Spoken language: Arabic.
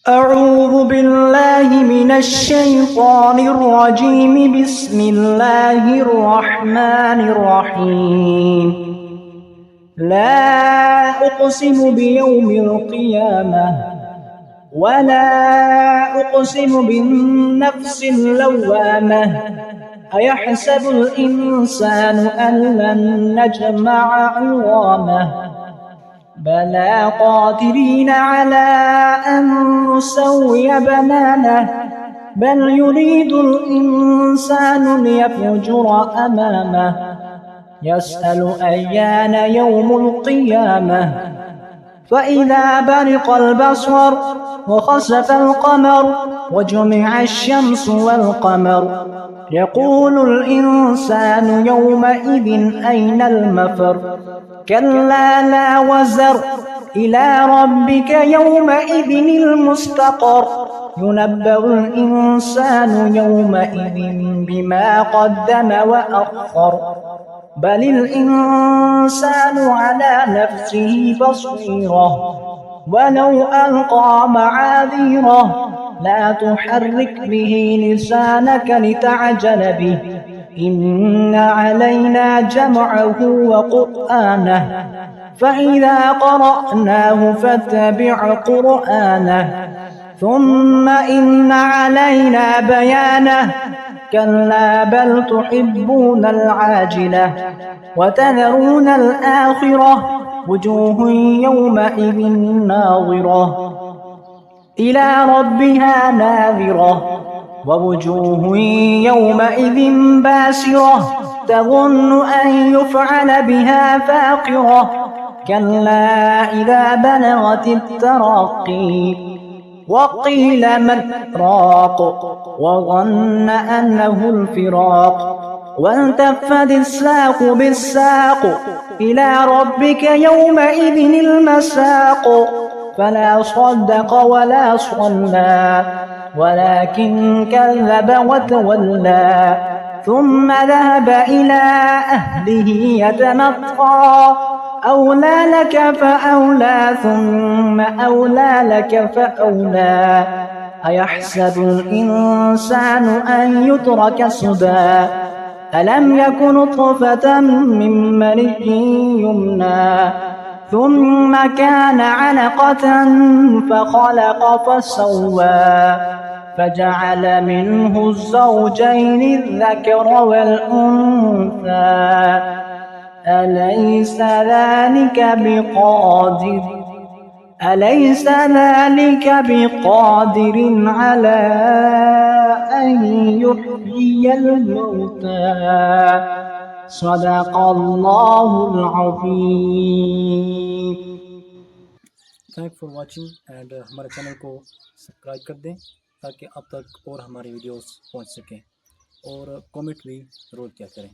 أعوذ بالله من الشيطان الرجيم. بسم الله الرحمن الرحيم. لا أقسم بيوم القيامة ولا أقسم بالنفس اللوامة. أيحسب الإنسان أن لن نجمع عظامه بلى قادرين على أن نسوي بنانه بل يريد الإنسان ليفجر أمامه يسأل أيان يوم القيامة. فإذا برق البصر وخسف القمر وجمع الشمس والقمر يقول الإنسان يومئذ أين المفر كلا لا وزر إلى ربك يومئذ المستقر ينبأ الإنسان يومئذ بما قدم وأخر بل الإنسان على نفسه بصيرة ولو ألقى معاذيره لا تحرك به لسانك لتعجل به إن علينا جمعه وقرآنه فإذا قرأناه فاتبع قرآنه ثم إن علينا بيانه كلا بل تحبون العاجلة وتذرون الآخرة وجوه يومئذ ناظرة إلى ربها ناظرة ووجوه يومئذ باسرة تظن أن يفعل بها فاقرة كلا إذا بلغت التراقي وقيل من راق وظن أنه الفراق والتفت الساق بالساق إلى ربك يومئذ المساق فلا صدق ولا صلى ولكن كذب وتولى ثم ذهب إلى أهله يتمطى أولى لك فأولى ثم أولى لك فأولى أيحسب الإنسان أن يترك سدى ألم يك نطفة من مني يمنى ثم كان علقة فخلق فسوى فجعل منه الزوجين الذكر والأنثى أليس ذلك بقادر على أن يحيي الموتى صدق الله العظيم. Thank for watching and हमारे चैनल को सब्सक्राइब कर दें ताकि अब तक और हमारी वीडियोस पहुंच सकें और कमेंट भी ज़रूर किया करें।